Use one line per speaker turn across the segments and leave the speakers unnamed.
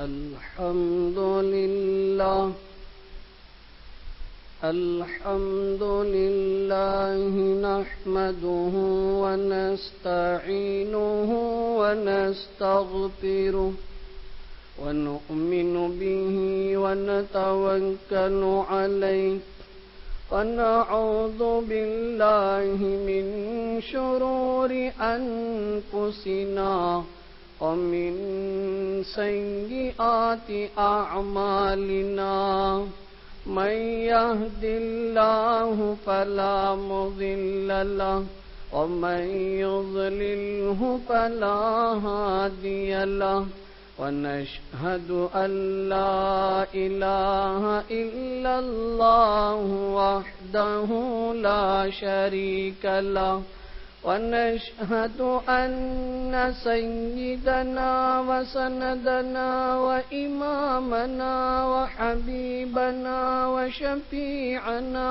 الحمد لله نحمده ونستعينه ونستغفره ونؤمن به ونتوكل عليه ونعوذ بالله من شرور أنفسنا ومن سيئات أعمالنا من يهد الله فلا مضل له ومن يضلله فلا هادي له ونشهد أن لا إله إلا الله وحده لا شريك له ونشهد أن سيدنا وسندنا وإمامنا وحبيبنا وشفيعنا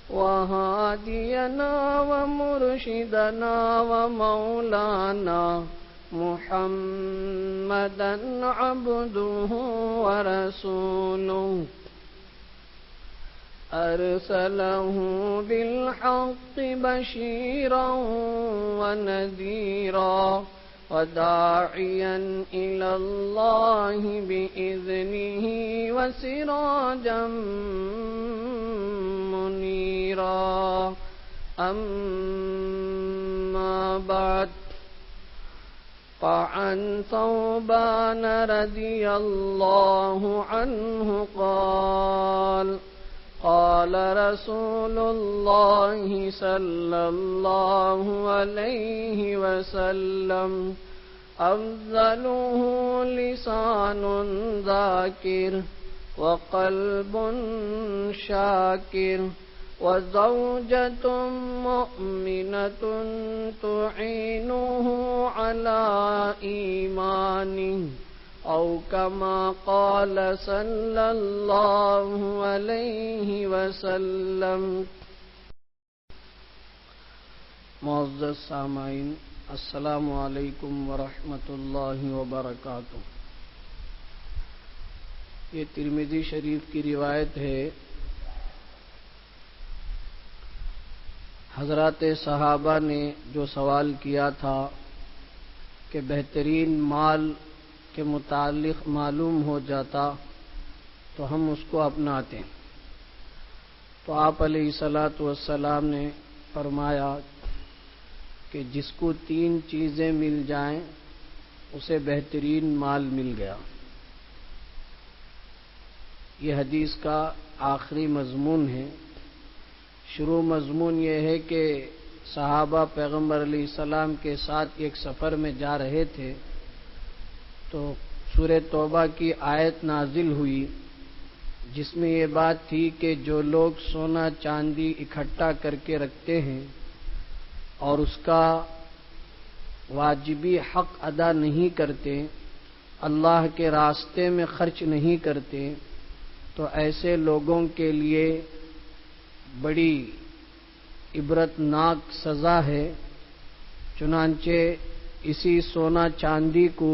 وهادينا ومرشدنا ومولانا محمدا عبده ورسوله أرسله بالحق بشيرا ونذيرا وداعيا إلى الله بإذنه وسراجا منيرا أما بعد فعن ثوبان رضي الله عنه قال قال رسول الله صلى الله عليه وسلم أفضله لسان ذاكر وقلب شاكر وزوجة مؤمنة تعينه على إيمانه أو كما قال صلى الله عليه وسلم۔ معزز سامعین، السلام علیکم ورحمۃ اللہ وبرکاتہ۔ یہ ترمذی شریف کی روایت ہے، حضرات صحابہ نے جو سوال کیا تھا کہ بہترین مال کے متعلق معلوم ہو جاتا تو ہم اس کو اپناتے، تو آپ علیہ الصلاۃ والسلام نے فرمایا کہ جس کو 3 چیزیں مل جائیں اسے بہترین مال مل گیا۔ یہ حدیث کا آخری مضمون ہے۔ شروع مضمون یہ ہے کہ صحابہ پیغمبر علیہ السلام کے ساتھ ایک سفر میں جا رہے تھے، تو سورہ توبہ کی آیت نازل ہوئی جس میں یہ بات تھی کہ جو لوگ سونا چاندی اکٹھا کر کے رکھتے ہیں اور اس کا واجبی حق ادا نہیں کرتے، اللہ کے راستے میں خرچ نہیں کرتے، تو ایسے لوگوں کے لیے بڑی عبرتناک سزا ہے۔ چنانچہ اسی سونا چاندی کو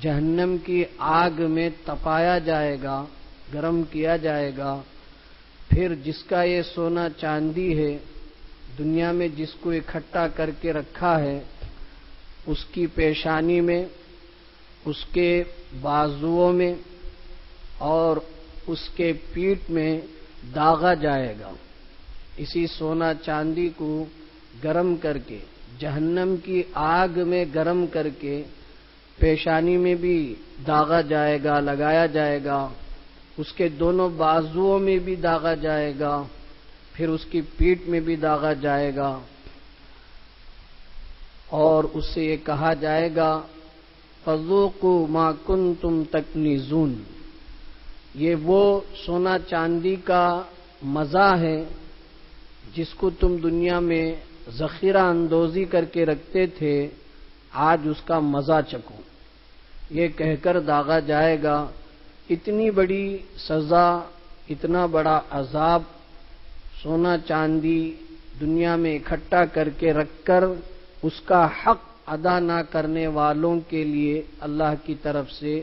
جہنم کی آگ میں تپایا جائے گا، گرم کیا جائے گا، پھر جس کا یہ سونا چاندی ہے دنیا میں جس کو اکٹھا کر کے رکھا ہے، اس کی پیشانی میں، اس کے بازوؤں میں اور اس کے پیٹھ میں داغا جائے گا۔ اسی سونا چاندی کو گرم کر کے جہنم کی آگ میں گرم کر کے پیشانی میں بھی داغا جائے گا، لگایا جائے گا، اس کے دونوں بازوؤں میں بھی داغا جائے گا، پھر اس کی پیٹھ میں بھی داغا جائے گا، اور اس سے یہ کہا جائے گا فذوقوا ما کنتم تکنزون۔ یہ وہ سونا چاندی کا مزہ ہے جس کو تم دنیا میں ذخیرہ اندوزی کر کے رکھتے تھے، آج اس کا مزہ چکھو۔ یہ کہہ کر داغا جائے گا۔ اتنی بڑی سزا، اتنا بڑا عذاب سونا چاندی دنیا میں اکٹھا کر کے رکھ کر اس کا حق ادا نہ کرنے والوں کے لیے اللہ کی طرف سے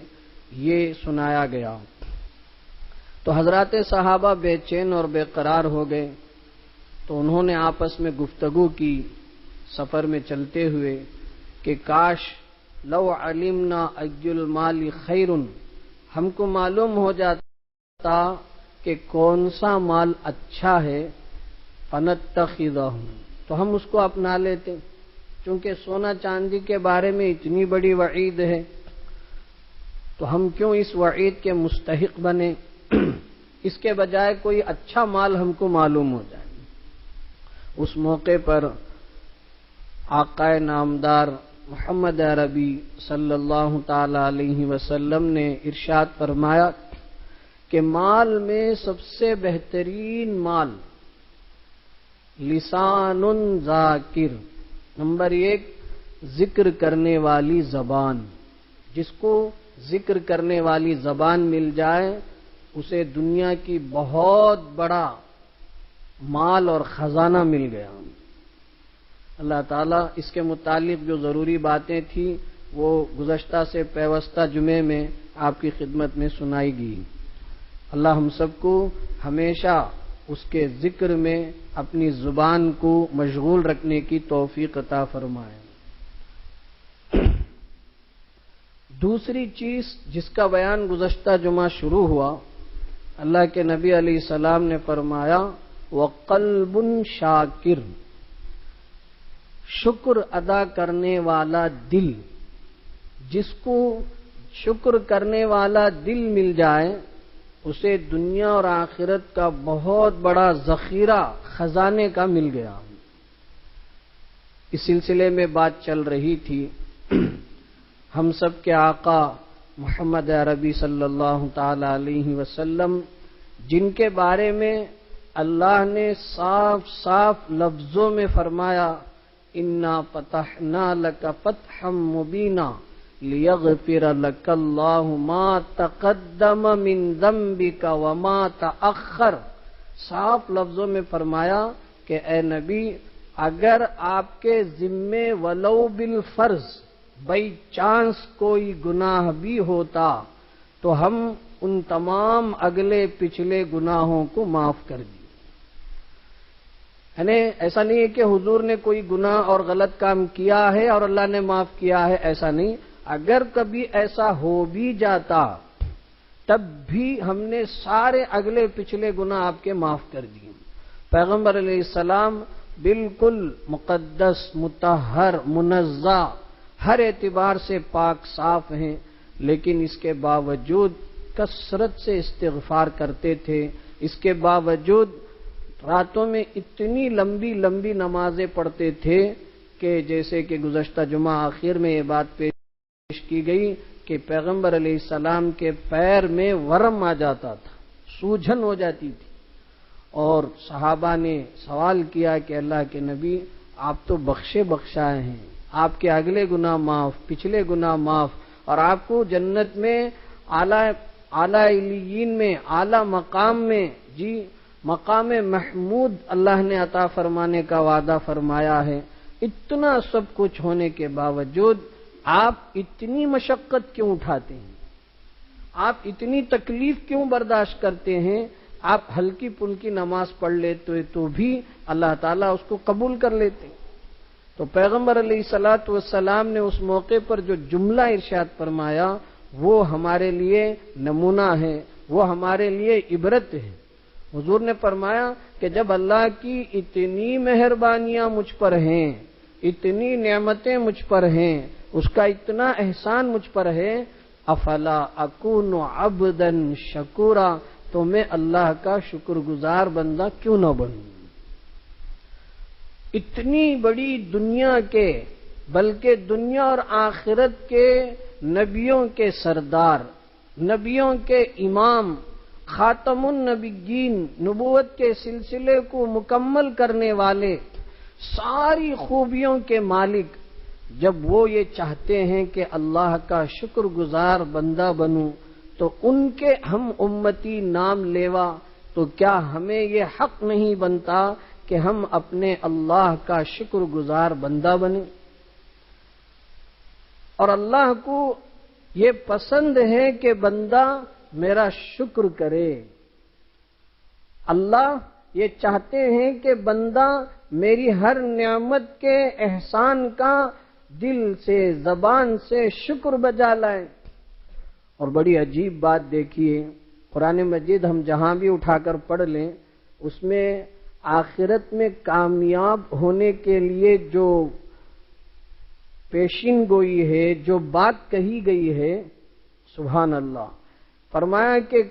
یہ سنایا گیا تو حضرات صحابہ بے چین اور بے قرار ہو گئے، تو انہوں نے آپس میں گفتگو کی سفر میں چلتے ہوئے کہ کاش لو علمنا ای المال خیر، ہم کو معلوم ہو جاتا کہ کون سا مال اچھا ہے، فنتخذہ، تو ہم اس کو اپنا لیتے، چونکہ سونا چاندی کے بارے میں اتنی بڑی وعید ہے تو ہم کیوں اس وعید کے مستحق بنے، اس کے بجائے کوئی اچھا مال ہم کو معلوم ہو جائے۔ اس موقع پر آقا نامدار محمد عربی صلی اللہ تعالی علیہ وسلم نے ارشاد فرمایا کہ مال میں سب سے بہترین مال لسان ذاکر، نمبر 1 ذکر کرنے والی زبان، جس کو ذکر کرنے والی زبان مل جائے اسے دنیا کی بہت بڑا مال اور خزانہ مل گیا۔ اللہ تعالیٰ اس کے متعلق جو ضروری باتیں تھیں وہ گزشتہ سے پیوستہ جمعے میں آپ کی خدمت میں سنائی گئی۔ اللہ ہم سب کو ہمیشہ اس کے ذکر میں اپنی زبان کو مشغول رکھنے کی توفیق عطا فرمائے۔ دوسری چیز جس کا بیان گزشتہ جمعہ شروع ہوا، اللہ کے نبی علیہ السلام نے فرمایا وَقَلْبٌ شَاكِرٌ، شکر ادا کرنے والا دل، جس کو شکر کرنے والا دل مل جائے اسے دنیا اور آخرت کا بہت بڑا ذخیرہ خزانے کا مل گیا۔ اس سلسلے میں بات چل رہی تھی، ہم سب کے آقا محمد عربی صلی اللہ تعالی علیہ وسلم، جن کے بارے میں اللہ نے صاف صاف لفظوں میں فرمایا انا فتحنا لک فتحا مبینا لیغفر لک اللہ ما تقدم من ذنبک وما تأخر، صاف لفظوں میں فرمایا کہ اے نبی اگر آپ کے ذمے ولو بالفرض بائی چانس کوئی گناہ بھی ہوتا تو ہم ان تمام اگلے پچھلے گناہوں کو معاف کر دی۔ یعنی ایسا نہیں ہے کہ حضور نے کوئی گناہ اور غلط کام کیا ہے اور اللہ نے معاف کیا ہے، ایسا نہیں، اگر کبھی ایسا ہو بھی جاتا تب بھی ہم نے سارے اگلے پچھلے گناہ آپ کے معاف کر دیے۔ پیغمبر علیہ السلام بالکل مقدس، مطہر، منزہ، ہر اعتبار سے پاک صاف ہیں، لیکن اس کے باوجود کثرت سے استغفار کرتے تھے، اس کے باوجود راتوں میں اتنی لمبی لمبی نمازیں پڑھتے تھے کہ جیسے کہ گزشتہ جمعہ آخر میں یہ بات پیش کی گئی کہ پیغمبر علیہ السلام کے پیر میں ورم آ جاتا تھا، سوجن ہو جاتی تھی، اور صحابہ نے سوال کیا کہ اللہ کے نبی آپ تو بخشے بخشائے ہیں، آپ کے اگلے گناہ معاف، پچھلے گناہ معاف، اور آپ کو جنت میں اعلی علیین میں، اعلی مقام میں، جی مقام محمود اللہ نے عطا فرمانے کا وعدہ فرمایا ہے، اتنا سب کچھ ہونے کے باوجود آپ اتنی مشقت کیوں اٹھاتے ہیں؟ آپ اتنی تکلیف کیوں برداشت کرتے ہیں؟ آپ ہلکی پھلکی نماز پڑھ لیتے تو بھی اللہ تعالیٰ اس کو قبول کر لیتے۔ تو پیغمبر علیہ الصلوۃ والسلام نے اس موقع پر جو جملہ ارشاد فرمایا وہ ہمارے لیے نمونہ ہے، وہ ہمارے لیے عبرت ہے۔ حضور نے فرمایا کہ جب اللہ کی اتنی مہربانیاں مجھ پر ہیں، اتنی نعمتیں مجھ پر ہیں، اس کا اتنا احسان مجھ پر ہے، افلا اکون عبدا شکورا، تو میں اللہ کا شکر گزار بندہ کیوں نہ بنوں؟ اتنی بڑی دنیا کے، بلکہ دنیا اور آخرت کے نبیوں کے سردار، نبیوں کے امام، خاتم النبیین، نبوت کے سلسلے کو مکمل کرنے والے، ساری خوبیوں کے مالک، جب وہ یہ چاہتے ہیں کہ اللہ کا شکر گزار بندہ بنوں تو ان کے ہم امتی نام لیوا، تو کیا ہمیں یہ حق نہیں بنتا کہ ہم اپنے اللہ کا شکر گزار بندہ بنیں؟ اور اللہ کو یہ پسند ہے کہ بندہ میرا شکر کرے. اللہ یہ چاہتے ہیں کہ بندہ میری ہر نعمت کے احسان کا دل سے زبان سے شکر بجا لائے. اور بڑی عجیب بات دیکھیے، قرآن مجید ہم جہاں بھی اٹھا کر پڑھ لیں اس میں آخرت میں کامیاب ہونے کے لیے جو پیشین گوئی ہے، جو بات کہی گئی ہے، سبحان اللہ. فرمایا کہ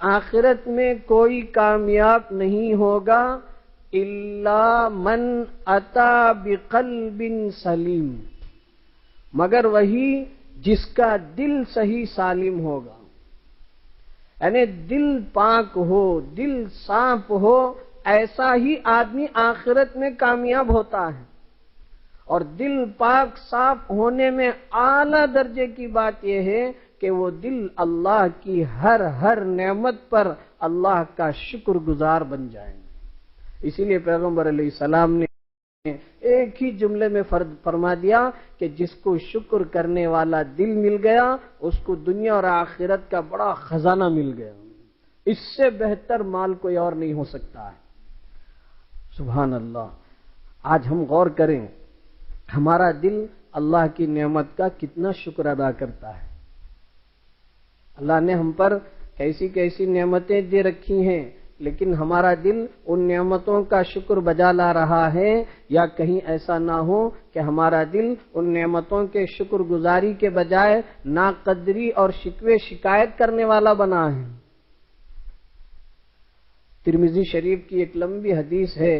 آخرت میں کوئی کامیاب نہیں ہوگا الا من اتی بقلب سلیم، مگر وہی جس کا دل صحیح سالم ہوگا. یعنی دل پاک ہو، دل صاف ہو، ایسا ہی آدمی آخرت میں کامیاب ہوتا ہے. اور دل پاک صاف ہونے میں اعلیٰ درجے کی بات یہ ہے کہ وہ دل اللہ کی ہر نعمت پر اللہ کا شکر گزار بن جائیں. اسی لیے پیغمبر علیہ السلام نے ایک ہی جملے میں فرما دیا کہ جس کو شکر کرنے والا دل مل گیا اس کو دنیا اور آخرت کا بڑا خزانہ مل گیا. اس سے بہتر مال کوئی اور نہیں ہو سکتا ہے. سبحان اللہ. آج ہم غور کریں ہمارا دل اللہ کی نعمت کا کتنا شکر ادا کرتا ہے. اللہ نے ہم پر کیسی کیسی نعمتیں دے رکھی ہیں، لیکن ہمارا دل ان نعمتوں کا شکر بجا لا رہا ہے، یا کہیں ایسا نہ ہو کہ ہمارا دل ان نعمتوں کے شکر گزاری کے بجائے ناقدری اور شکوے شکایت کرنے والا بنا ہے. ترمذی شریف کی ایک لمبی حدیث ہے.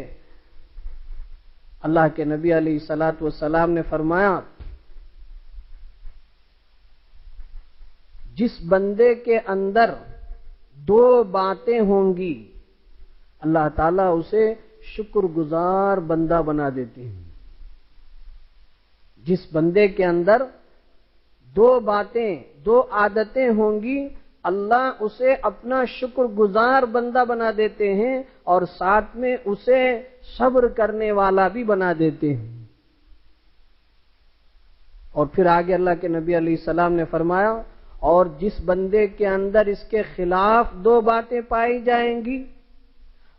اللہ کے نبی علیہ الصلوۃ والسلام نے فرمایا جس بندے کے اندر دو باتیں ہوں گی اللہ تعالیٰ اسے شکر گزار بندہ بنا دیتے ہیں. جس بندے کے اندر دو عادتیں ہوں گی اللہ اسے اپنا شکر گزار بندہ بنا دیتے ہیں اور ساتھ میں اسے صبر کرنے والا بھی بنا دیتے ہیں. اور پھر آگے اللہ کے نبی علیہ السلام نے فرمایا اور جس بندے کے اندر اس کے خلاف دو باتیں پائی جائیں گی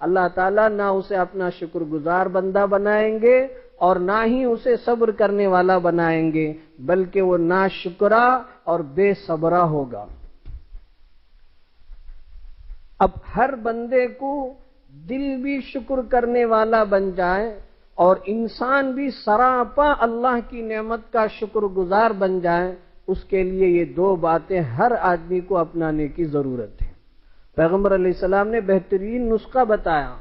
اللہ تعالیٰ نہ اسے اپنا شکر گزار بندہ بنائیں گے اور نہ ہی اسے صبر کرنے والا بنائیں گے، بلکہ وہ ناشکرا اور بے صبرا ہوگا. اب ہر بندے کو دل بھی شکر کرنے والا بن جائے اور انسان بھی سراپا اللہ کی نعمت کا شکر گزار بن جائے، اس کے لیے یہ دو باتیں ہر آدمی کو اپنانے کی ضرورت ہے. پیغمبر علیہ السلام نے بہترین نسخہ بتایا.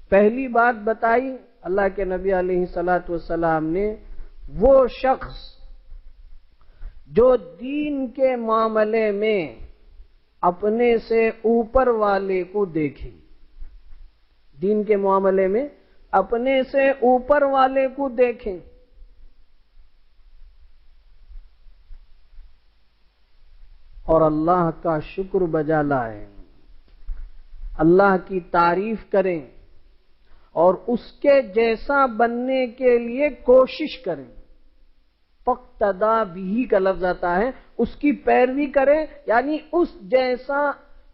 پہلی بات بتائی اللہ کے نبی علیہ الصلوۃ والسلام نے، وہ شخص جو دین کے معاملے میں اپنے سے اوپر والے کو دیکھے، دین کے معاملے میں اپنے سے اوپر والے کو دیکھیں اور اللہ کا شکر بجا لائیں، اللہ کی تعریف کریں اور اس کے جیسا بننے کے لیے کوشش کریں. فقتدا بھی کا لفظ آتا ہے، اس کی پیروی کریں، یعنی اس جیسا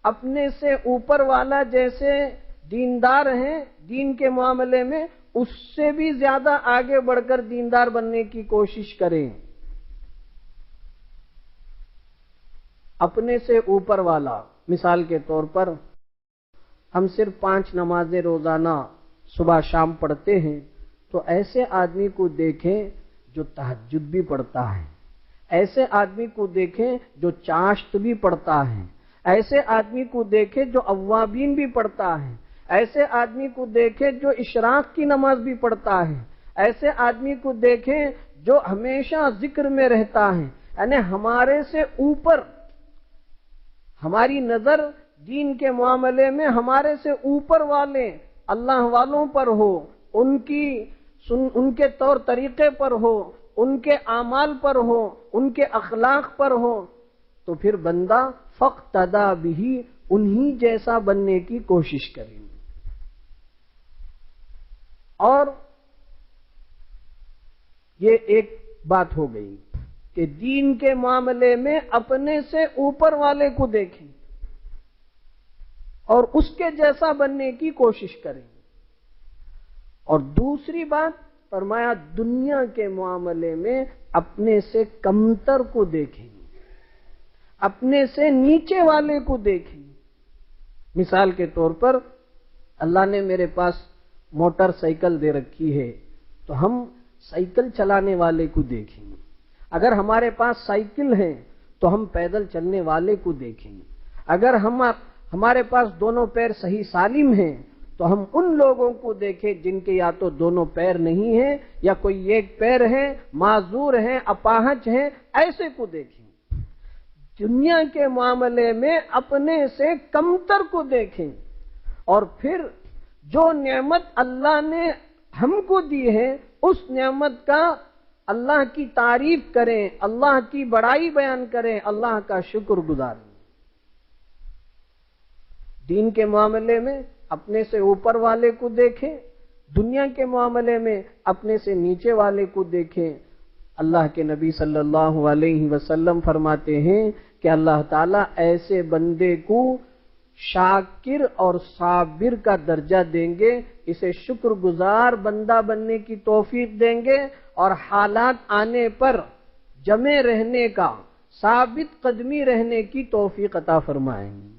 اپنے سے اوپر والا جیسے دیندار ہیں دین کے معاملے میں اس سے بھی زیادہ آگے بڑھ کر دیندار بننے کی کوشش کریں. اپنے سے اوپر والا، مثال کے طور پر ہم صرف 5 نمازیں روزانہ صبح شام پڑھتے ہیں، تو ایسے آدمی کو دیکھیں جو تہجد بھی پڑھتا ہے، ایسے آدمی کو دیکھیں جو چاشت بھی پڑھتا ہے، ایسے آدمی کو دیکھیں جو اوابین بھی پڑھتا ہے، ایسے آدمی کو دیکھیں جو اشراق کی نماز بھی پڑھتا ہے، ایسے آدمی کو دیکھیں جو ہمیشہ ذکر میں رہتا ہے. یعنی ہمارے سے اوپر، ہماری نظر دین کے معاملے میں ہمارے سے اوپر والے اللہ والوں پر ہو، ان کے طور طریقے پر ہو، ان کے اعمال پر ہو، ان کے اخلاق پر ہو، تو پھر بندہ فقتدا بھی انہی جیسا بننے کی کوشش کرے. اور یہ ایک بات ہو گئی. کہ دین کے معاملے میں اپنے سے اوپر والے کو دیکھیں اور اس کے جیسا بننے کی کوشش کریں. اور دوسری بات فرمایا دنیا کے معاملے میں اپنے سے کمتر کو دیکھیں، اپنے سے نیچے والے کو دیکھیں. مثال کے طور پر اللہ نے میرے پاس موٹر سائیکل دے رکھی ہے تو ہم سائیکل چلانے والے کو دیکھیں. اگر ہمارے پاس سائیکل ہے تو ہم پیدل چلنے والے کو دیکھیں. اگر ہمارے پاس دونوں پیر صحیح سالم ہیں تو ہم ان لوگوں کو دیکھیں جن کے یا تو دونوں پیر نہیں ہیں یا کوئی ایک پیر ہے، معذور ہیں، اپاہج ہیں، ایسے کو دیکھیں. دنیا کے معاملے میں اپنے سے کمتر کو دیکھیں اور پھر جو نعمت اللہ نے ہم کو دی ہے اس نعمت کا اللہ کی تعریف کریں، اللہ کی بڑائی بیان کریں، اللہ کا شکر گزاریں. دین کے معاملے میں اپنے سے اوپر والے کو دیکھیں، دنیا کے معاملے میں اپنے سے نیچے والے کو دیکھیں. اللہ کے نبی صلی اللہ علیہ وسلم فرماتے ہیں کہ اللہ تعالیٰ ایسے بندے کو شاکر اور صابر کا درجہ دیں گے، اسے شکر گزار بندہ بننے کی توفیق دیں گے اور حالات آنے پر جمے رہنے کا، ثابت قدمی رہنے کی توفیق عطا فرمائیں گے.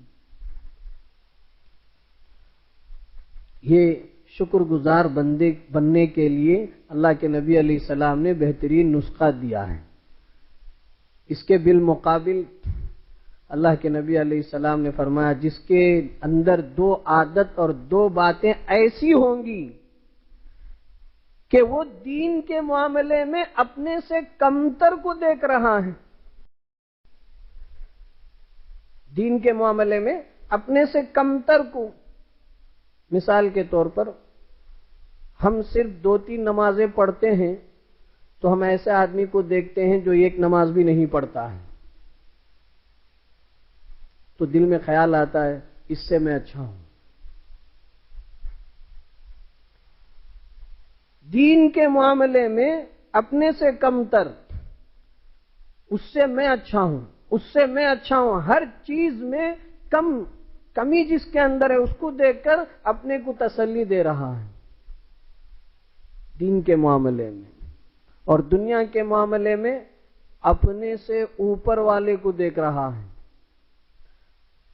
یہ شکر گزار بندے بننے کے لیے اللہ کے نبی علیہ السلام نے بہترین نسخہ دیا ہے. اس کے بالمقابل اللہ کے نبی علیہ السلام نے فرمایا جس کے اندر دو عادت اور دو باتیں ایسی ہوں گی کہ وہ دین کے معاملے میں اپنے سے کمتر کو دیکھ رہا ہے، دین کے معاملے میں اپنے سے کمتر کو. مثال کے طور پر ہم صرف 2-3 نمازیں پڑھتے ہیں تو ہم ایسے آدمی کو دیکھتے ہیں جو ایک نماز بھی نہیں پڑھتا ہے، تو دل میں خیال آتا ہے اس سے میں اچھا ہوں. دین کے معاملے میں اپنے سے کمتر، اس سے میں اچھا ہوں، اس سے میں اچھا ہوں، ہر چیز میں کمی جس کے اندر ہے اس کو دیکھ کر اپنے کو تسلی دے رہا ہے دین کے معاملے میں. اور دنیا کے معاملے میں اپنے سے اوپر والے کو دیکھ رہا ہے.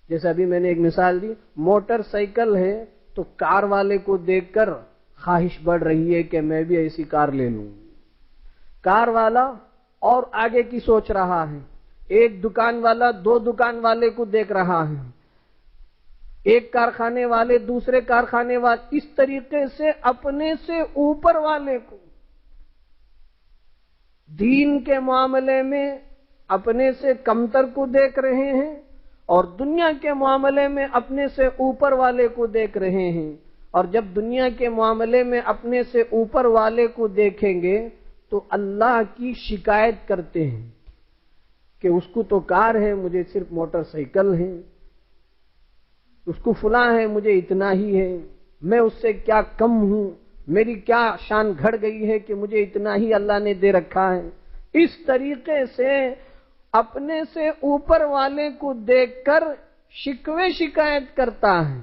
جیسے ابھی میں نے ایک مثال دی، موٹر سائیکل ہے تو کار والے کو دیکھ کر خواہش بڑھ رہی ہے کہ میں بھی ایسی کار لے لوں. کار والا اور آگے کی سوچ رہا ہے، ایک دکان والا 2 دکان والے کو دیکھ رہا ہے، ایک کارخانے والے دوسرے کارخانے والے، اس طریقے سے اپنے سے اوپر والے کو. دین کے معاملے میں اپنے سے کمتر کو دیکھ رہے ہیں اور دنیا کے معاملے میں اپنے سے اوپر والے کو دیکھ رہے ہیں. اور جب دنیا کے معاملے میں اپنے سے اوپر والے کو دیکھیں گے تو اللہ کی شکایت کرتے ہیں کہ اس کو تو کار ہے، مجھے صرف موٹر سائیکل ہے، اس کو فلاں ہے، مجھے اتنا ہی ہے، میں اس سے کیا کم ہوں، میری کیا شان گھٹ گئی ہے کہ مجھے اتنا ہی اللہ نے دے رکھا ہے. اس طریقے سے اپنے سے اوپر والے کو دیکھ کر شکوے شکایت کرتا ہے.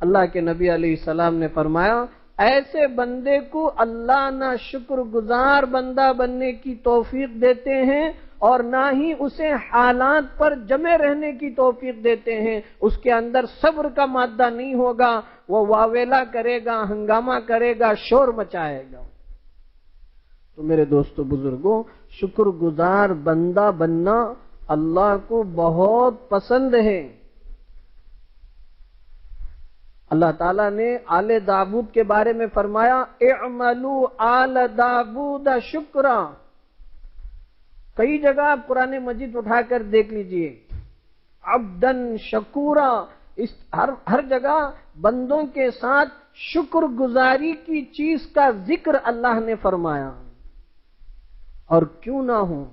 اللہ کے نبی علیہ السلام نے فرمایا ایسے بندے کو اللہ نہ شکر گزار بندہ بننے کی توفیق دیتے ہیں اور نہ ہی اسے حالات پر جمے رہنے کی توفیق دیتے ہیں. اس کے اندر صبر کا مادہ نہیں ہوگا، وہ واویلا کرے گا، ہنگامہ کرے گا، شور مچائے گا. تو میرے دوستو بزرگوں، شکر گزار بندہ بننا اللہ کو بہت پسند ہے. اللہ تعالیٰ نے آل داؤد کے بارے میں فرمایا اعملوا آل داؤد شکرا. کئی جگہ آپ قرآن مجید اٹھا کر دیکھ لیجئے، عبدن شکورا، اس ہر جگہ بندوں کے ساتھ شکر گزاری کی چیز کا ذکر اللہ نے فرمایا. اور کیوں نہ ہو،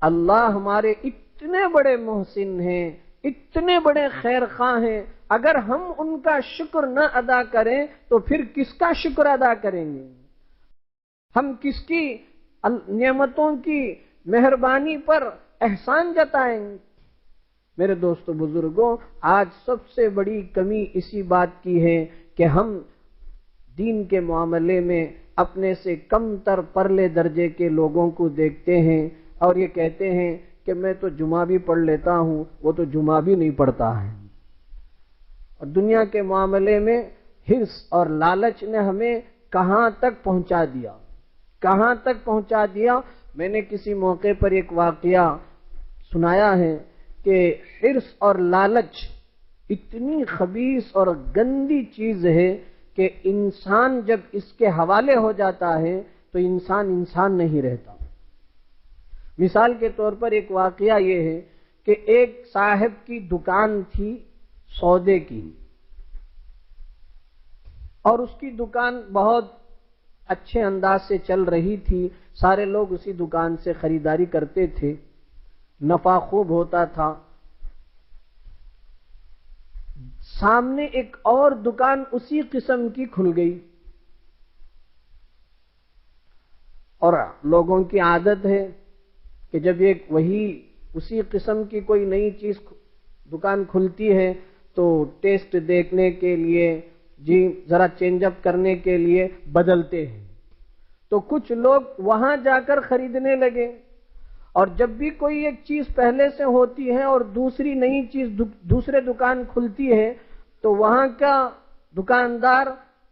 اللہ ہمارے اتنے بڑے محسن ہیں، اتنے بڑے خیر خواہ ہیں، اگر ہم ان کا شکر نہ ادا کریں تو پھر کس کا شکر ادا کریں گے؟ ہم کس کی نعمتوں کی مہربانی پر احسان جتائیں گے۔ میرے دوستو بزرگوں، آج سب سے بڑی کمی اسی بات کی ہے کہ ہم دین کے معاملے میں اپنے سے کم تر پرلے درجے کے لوگوں کو دیکھتے ہیں اور یہ کہتے ہیں کہ میں تو جمعہ بھی پڑھ لیتا ہوں، وہ تو جمعہ بھی نہیں پڑھتا ہے۔ اور دنیا کے معاملے میں حرص اور لالچ نے ہمیں کہاں تک پہنچا دیا، کہاں تک پہنچا دیا۔ میں نے کسی موقع پر ایک واقعہ سنایا ہے کہ حرص اور لالچ اتنی خبیث اور گندی چیز ہے کہ انسان جب اس کے حوالے ہو جاتا ہے تو انسان نہیں رہتا۔ مثال کے طور پر ایک واقعہ یہ ہے کہ ایک صاحب کی دکان تھی سودے کی، اور اس کی دکان بہت اچھے انداز سے چل رہی تھی، سارے لوگ اسی دکان سے خریداری کرتے تھے، نفع خوب ہوتا تھا۔ سامنے ایک اور دکان اسی قسم کی کھل گئی، اور لوگوں کی عادت ہے کہ جب ایک وہی اسی قسم کی کوئی نئی چیز دکان کھلتی ہے تو ٹیسٹ دیکھنے کے لیے، جی ذرا چینج اپ کرنے کے لیے بدلتے ہیں۔ تو کچھ لوگ وہاں جا کر خریدنے لگے، اور جب بھی کوئی ایک چیز پہلے سے ہوتی ہے اور دوسری نئی چیز دوسرے دکان کھلتی ہے تو وہاں کا دکاندار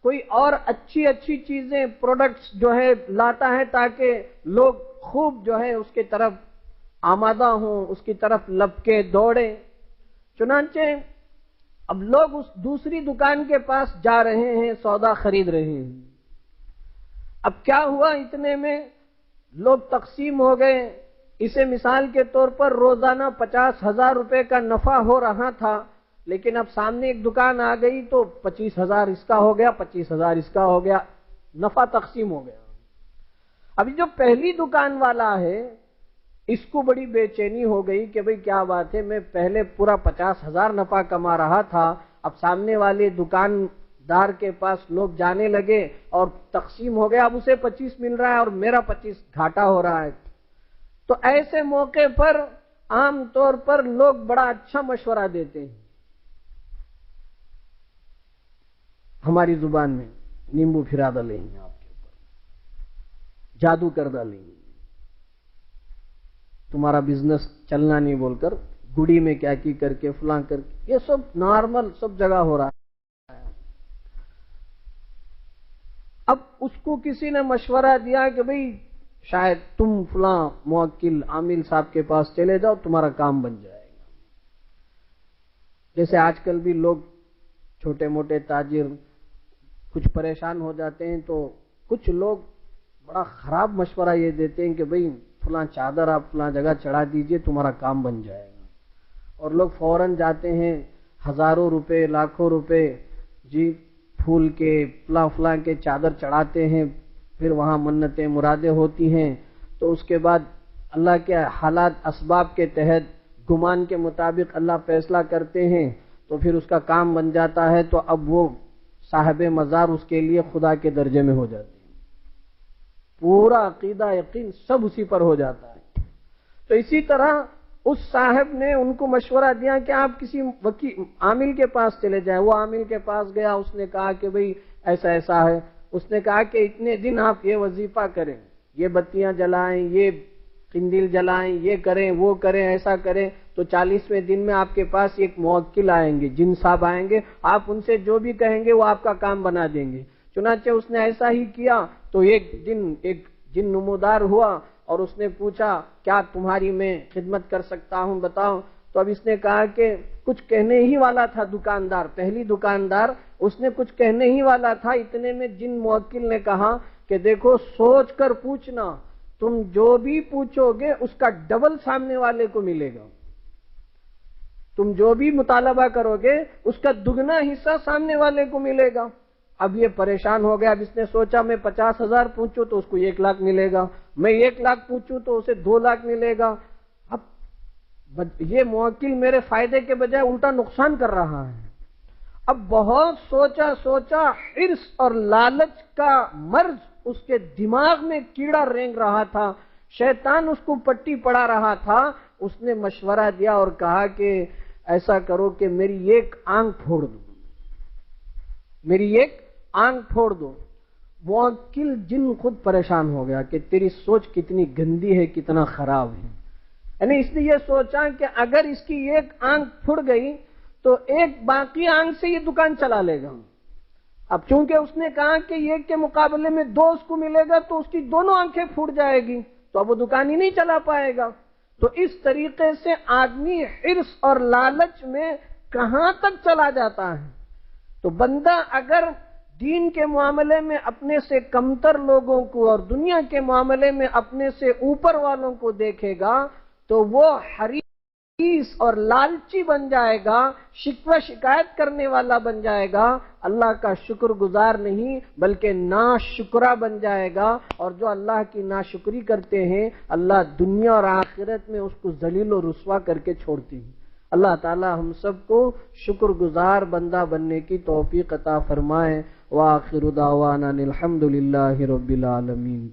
کوئی اور اچھی چیزیں پروڈکٹس جو ہے لاتا ہے تاکہ لوگ خوب جو ہے اس کی طرف آمادہ ہوں، اس کی طرف لپکے دوڑیں۔ چنانچہ اب لوگ اس دوسری دکان کے پاس جا رہے ہیں، سودا خرید رہے ہیں۔ اب کیا ہوا، اتنے میں لوگ تقسیم ہو گئے۔ اسے مثال کے طور پر روزانہ 50,000 روپے کا نفع ہو رہا تھا، لیکن اب سامنے ایک دکان آ گئی تو 25,000 اس کا ہو گیا، 25,000 اس کا ہو گیا، نفع تقسیم ہو گیا۔ ابھی جو پہلی دکان والا ہے اس کو بڑی بے چینی ہو گئی کہ بھئی کیا بات ہے، میں پہلے پورا 50,000 نفع کما رہا تھا، اب سامنے والے دکاندار کے پاس لوگ جانے لگے اور تقسیم ہو گیا، اب اسے 25 مل رہا ہے اور میرا 25 گھاٹا ہو رہا ہے۔ تو ایسے موقع پر عام طور پر لوگ بڑا اچھا مشورہ دیتے ہیں، ہماری زبان میں نیمبو پھرا ڈالیں گے آپ کے اوپر، جادو کر ڈالیں گے، تمہارا بزنس چلنا نہیں بول کر گڑی میں کیا کی کر کے فلاں کر کے، یہ سب نارمل سب جگہ ہو رہا ہے۔ اب اس کو کسی نے مشورہ دیا کہ بھئی شاید تم فلاں موکل عامل صاحب کے پاس چلے جاؤ، تمہارا کام بن جائے گا۔ جیسے آج کل بھی لوگ چھوٹے موٹے تاجر کچھ پریشان ہو جاتے ہیں تو کچھ لوگ بڑا خراب مشورہ یہ دیتے ہیں کہ بھئی فلاں چادر آپ فلاں جگہ چڑھا دیجئے، تمہارا کام بن جائے گا، اور لوگ فوراً جاتے ہیں، ہزاروں روپے لاکھوں روپے جی پھول کے فلاں کے چادر چڑھاتے ہیں، پھر وہاں منتیں مرادیں ہوتی ہیں، تو اس کے بعد اللہ کے حالات اسباب کے تحت گمان کے مطابق اللہ فیصلہ کرتے ہیں تو پھر اس کا کام بن جاتا ہے، تو اب وہ صاحب مزار اس کے لیے خدا کے درجے میں ہو جاتے ہیں، پورا عقیدہ یقین سب اسی پر ہو جاتا ہے۔ تو اسی طرح اس صاحب نے ان کو مشورہ دیا کہ آپ کسی وکیل عامل کے پاس چلے جائیں۔ وہ عامل کے پاس گیا، اس نے کہا کہ بھئی ایسا ایسا ہے، اس نے کہا کہ اتنے دن آپ یہ وظیفہ کریں، یہ بتیاں جلائیں، یہ قندیل جلائیں، یہ کریں وہ کریں ایسا کریں، تو 40ویں دن میں آپ کے پاس ایک موکل آئیں گے، جن صاحب آئیں گے، آپ ان سے جو بھی کہیں گے وہ آپ کا کام بنا دیں گے۔ چنانچہ اس نے ایسا ہی کیا، تو ایک دن ایک جن نمودار ہوا اور اس نے پوچھا کیا تمہاری میں خدمت کر سکتا ہوں بتاؤ، تو اب اس نے کہا کہ کچھ کہنے ہی والا تھا دکاندار، پہلی دکاندار، اس نے کچھ کہنے ہی والا تھا، اتنے میں جن موکل نے کہا کہ دیکھو سوچ کر پوچھنا، تم جو بھی پوچھو گے اس کا ڈبل سامنے والے کو ملے گا، تم جو بھی مطالبہ کرو گے اس کا دگنا حصہ سامنے والے کو ملے گا۔ اب یہ پریشان ہو گیا، اب اس نے سوچا میں 50,000 پوچھوں تو اس کو 1 لاکھ ملے گا، میں 1 لاکھ پوچھوں تو اسے 2 لاکھ ملے گا، اب یہ موکل میرے فائدے کے بجائے الٹا نقصان کر رہا ہے۔ اب بہت سوچا حرص اور لالچ کا مرض اس کے دماغ میں کیڑا رینگ رہا تھا شیطان اس کو پٹی پڑا رہا تھا، اس نے مشورہ دیا اور کہا کہ ایسا کرو کہ میری ایک آنکھ پھوڑ دو، میری ایک آنکھ پھوڑ دو۔ موکل جن خود پریشان ہو گیا کہ تیری سوچ کتنی گندی ہے، کتنا خراب ہے۔ یعنی اس نے یہ سوچا کہ اگر اس کی ایک آنکھ پھڑ گئی تو ایک باقی آنکھ سے یہ دکان چلا لے گا۔ اب چونکہ اس نے کہا کہ ایک کے مقابلے میں دو اس کو ملے گا تو اس کی دونوں آنکھیں پھوٹ جائے گی، تو اب وہ دکان ہی نہیں چلا پائے گا۔ تو اس طریقے سے آدمی حرص اور لالچ میں کہاں تک چلا جاتا ہے۔ تو بندہ اگر دین کے معاملے میں اپنے سے کمتر لوگوں کو اور دنیا کے معاملے میں اپنے سے اوپر والوں کو دیکھے گا تو وہ حریص اور لالچی بن جائے گا، شکوہ شکایت کرنے والا بن جائے گا، اللہ کا شکر گزار نہیں بلکہ ناشکرا بن جائے گا، اور جو اللہ کی ناشکری کرتے ہیں اللہ دنیا اور آخرت میں اس کو ذلیل و رسوا کر کے چھوڑتے ہیں۔ اللہ تعالی ہم سب کو شکر گزار بندہ بننے کی توفیق عطا فرمائے۔ وآخر دعوانا الحمد للہ رب العالمین۔